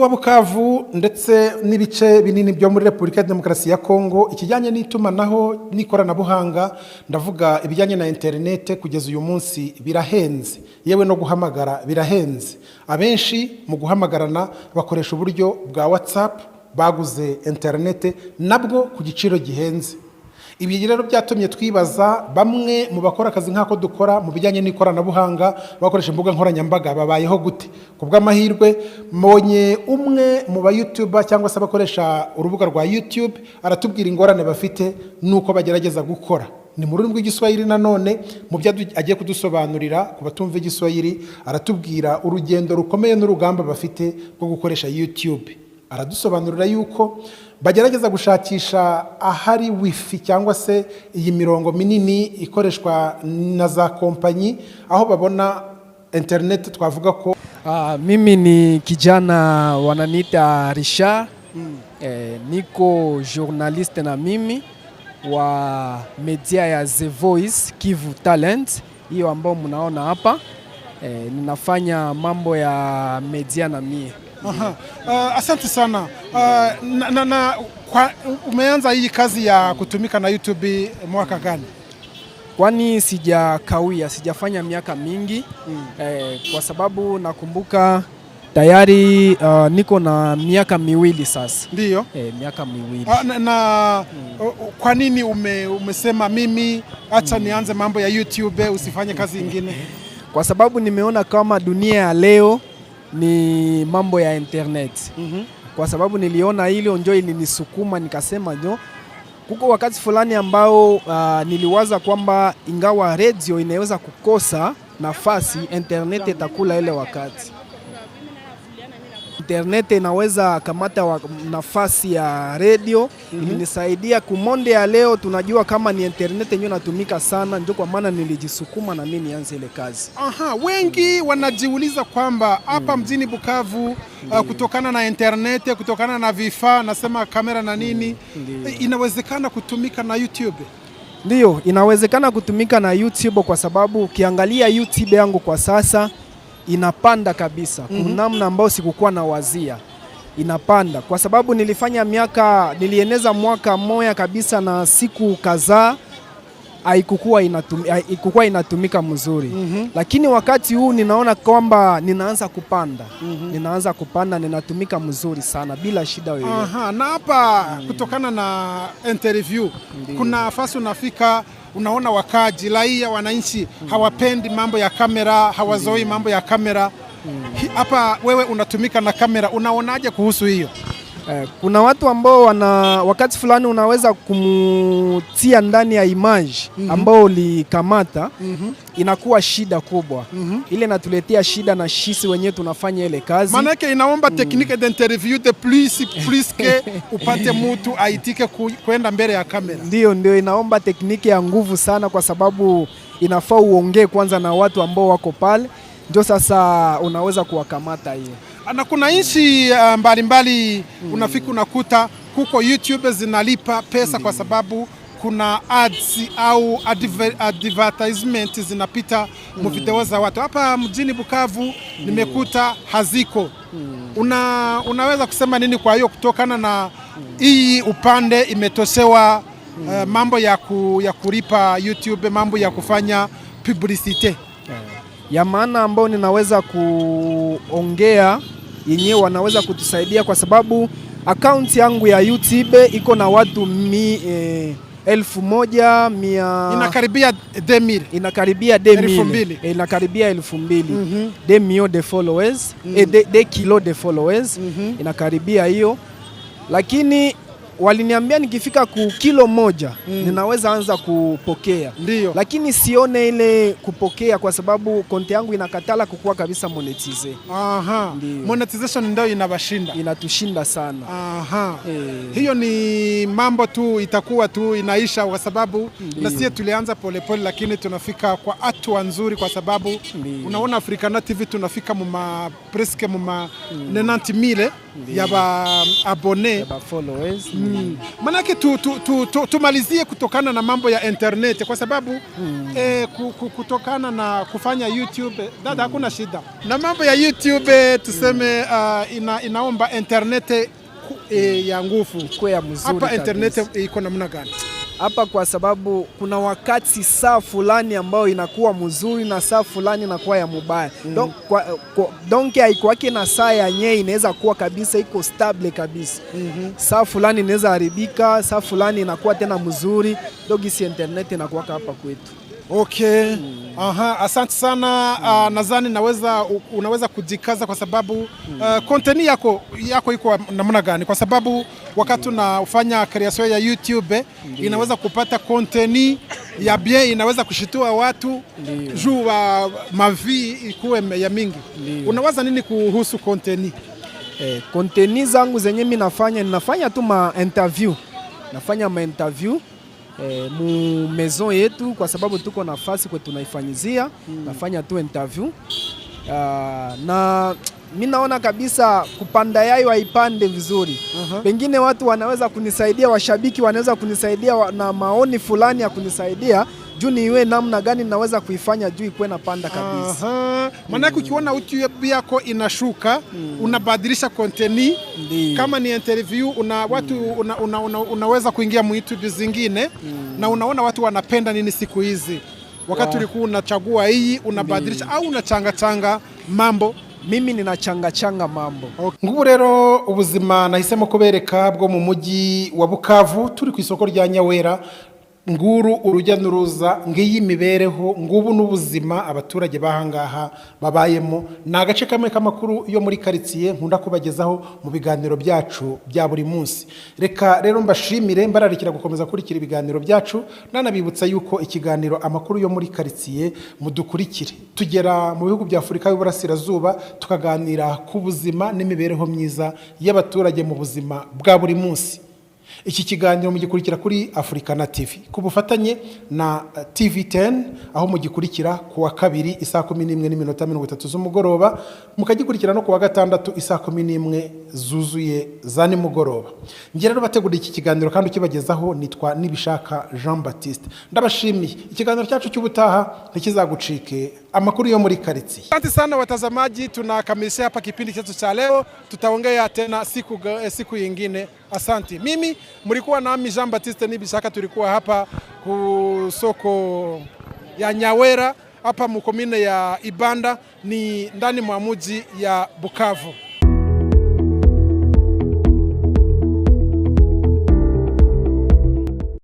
wa Bukavu ndetse n'ibice binini byo muri Repubulika ya Demokarasi ya Kongo ikijyanye n'itumanaho n'ikoranabuhanga, ndavuga ibijyanye na internet, kugeza uyu munsi birahenze, yewe no guhamagara birahenze. Abenshi mu guhamagarana bakoresha uburyo bwa WhatsApp, baguze internet nabwo ku giciro gihenze. Ibi rero byatumye twibaza bamwe mu bakora akazi nk'ako dukora mu bijyanye n'ikoranabuhanga bakoresha imbuga nkoranyambaga babayeho gute. Kubw'amahirwe mbonye umwe mu ba YouTuber cyangwa se abakoresha urubuga rwa YouTube aratubwira ingorane bafite nuko bagerageza gukora. Ni mu rurimi rw'Igiswahili nanone mu byo agiye kudusobanurira ku batumva Igiswahili, aratubwira urugendo rukomeye n'urugamba bafite rwo gukoresha YouTube. Aradusobanurira yuko bagerageza gushakisha ahari wifi cyangwa se iyi mirongo minini ikoreshwa na za kompanyi, aho babona internet. Twavuga ko mimi ni kijana wananiita Richard. Niko journaliste na mimi wa media ya The Voice Kivu Talent, hiyo ambao mnaona hapa. Ninafanya mambo ya media na mie. Asante sana. Umeanza hii kazi ya kutumika na YouTube mwaka gani? Kwani sijakawia, sijafanya miaka mingi. Kwa sababu nakumbuka tayari niko na miaka miwili sasa. Ndiyo? Miaka miwili. Kwa nini umesema mimi acha nianze mambo ya YouTube usifanye kazi ingine? Kwa sababu nimeona kama dunia ya leo ni mambo ya internet. Kwa sababu niliona hilo ndio ilinisukuma nikasema ndio. Kuko wakati fulani ambao niliwaza kwamba ingawa radio inaweza kukosa nafasi, internet itakula ile wakati. Internet inaweza kamata nafasi ya radio. Ilinisaidia kumonde ya leo, tunajua kama ni internet yenyewe inatumika sana, ndio kwa maana nilijisukuma na mimi nianze ile kazi. Wengi wanajiuliza kwamba hapa mjini Bukavu kutokana na internet, kutokana na vifaa, nasema kamera na nini, inawezekana kutumika na YouTube? Ndio, inawezekana kutumika na YouTube kwa sababu ukiangalia YouTube yangu kwa sasa inapanda kabisa. Kuna namna ambayo sikukuwa na wazia. Inapanda kwa sababu nilieneza mwaka moja kabisa na siku kadhaa haikukuwa inatumika mzuri. Lakini wakati huu ninaona kwamba ninaanza kupanda, ninatumika mzuri sana bila shida yoyote. Na hapa kutokana na interview kuna nafasi unafika, unaona wakaji raia wananchi hawapendi mambo ya kamera, hawazoi mambo ya kamera. Hapa wewe unatumika na kamera, unaonaje kuhusu hiyo? Kuna watu ambao wakati fulani unaweza kumutia ndani ya image ambao likamata, inakuwa shida kubwa. Ile natuletea shida na shisi wenyewe tunafanya ile kazi. Maana yake inaomba technique d'interview de plus que upate mtu aitike kwenda mbele ya kamera. Ndio inaomba tekniki ya nguvu sana, kwa sababu inafaa uongee kwanza na watu ambao wako pale, ndio sasa unaweza kuwakamata hiyo. Na kuna nchi mbalimbali unafika unakuta kuko YouTube zinalipa pesa kwa sababu kuna ads au advertisement zinapita mu video za watu. Hapa mjini Bukavu nimekuta haziko. Unaweza kusema nini kwa hiyo kutokana na hii upande imetoshewa mambo ya kulipa YouTube, mambo ya kufanya publicity? Ya maana ambao ninaweza kuongea yenyewe wanaweza kutusaidia, kwa sababu account yangu ya YouTube iko na watu 1100, inakaribia 2000, inakaribia 2000 de followers, de kilo de followers, inakaribia hiyo. Lakini waliniambia nikifika ku kilo moja ninaweza anza kupokea. Ndiyo. Lakini sione ile kupokea kwa sababu konti yangu inakatala kukuwa kabisa monetize. Monetization ndio inabashinda. Inatushinda sana. Hiyo ni mambo tu itakuwa tu inaisha, kwa sababu na sisi tulianza polepole lakini tunafika kwa hatua nzuri, kwa sababu unaona Africana TV tunafika presque 90,000 yaba abone yaba followers. Manake tumalizie kutokana na mambo ya internet kwa sababu kutokana na kufanya YouTube dada hakuna shida. Na mambo ya YouTube tuseme inaomba internet ya nguvu. Kwa mzuri. Hapa internet iko namna gani? Hapa kwa sababu kuna wakati saa fulani ambao inakuwa mzuri na saa fulani inakuwa ya mubaya. Donc haikuwake na saa yenyewe inaweza kuwa kabisa iko stable kabisa. Saa fulani inaweza haribika, saa fulani inakuwa tena mzuri. Donc isi internet inakuwa hapa kwetu. Okay. Asante sana. Nadhani unaweza kujikaza kwa sababu content yako iko namna gani? Kwa sababu wakati unafanya creation ya YouTube inaweza kupata content ya bien, inaweza kushitua watu juu wa mavi ikuwe ya mingi. Unawaza nini kuhusu content? Content zangu zenye mimi ninafanya tu interview. Nafanya interview mu maison yetu kwa sababu tuko nafasi kwa tunaifanyizia. Nafanya tu interview na mimi naona kabisa kupanda yayo haipande vizuri. Pengine watu wanaweza kunisaidia, washabiki wanaweza kunisaidia na maoni fulani ya kunisaidia juu niwe namna gani naweza kuifanya juu ikuwe napanda kabisa. Maana ukiona YouTube yako inashuka, unabadilisha content. Kama ni interview unaweza kuingia mu YouTube zingine na unaona watu wanapenda nini siku hizi. Wakati ulikuwa unachagua hii unabadilisha au unachanga mambo. Mimi ninachanga mambo. Ngubu rero ubuzima nahisemo kubereka bwo mu mujyi wa Bukavu, turi ku isoko rya Nyawera. Nguru urujya n'uruza ngiyi mibereho, ngubu n'ubuzima abaturage bahangaha babayemo. Na agace kamwe k'amakuru yo muri quartier nkunda kubagezaho mu biganiro byacu bya buri munsi. Reka rero mbashimire, mbararikira gukomeza kurikira ibiganiro byacu, nanabibutsa yuko ikiganiro amakuru yo muri quartier mudukurikire. Tugera mu bihugu bya Afurika y'Uburasirazuba tukaganira ku buzima n'imibereho myiza y'abaturage mu buzima bwa buri munsi. Iki kiganiro mugikurikira kuri Africana TV ku bufatanye na TV10, aho mugikurikira ku wa kabiri isaa 11:30 z'umugoroba, mukagikurikira no ku wa gatandatu isaa 11 zuzuye za nimugoroba. Ngira rero bategura iki kiganiro kandi ukibagezaho nitwa Nibishaka Jean Baptiste. Ndabashimiye. Ikiganiro cyacu cy'ubutaha ntikizagucike, amakuru yo muri quartier. Asante sana watazamaji, tunakamilisha hapa kipindi chetu cha leo. Tutaongea tena siku nyingine. Asante. Mimi mlikuwa nami Jean Baptiste Nibishaka, tulikuwa hapa ku soko ya Nyawera hapa mkomine ya Ibanda, ni ndani mwa mji ya Bukavu.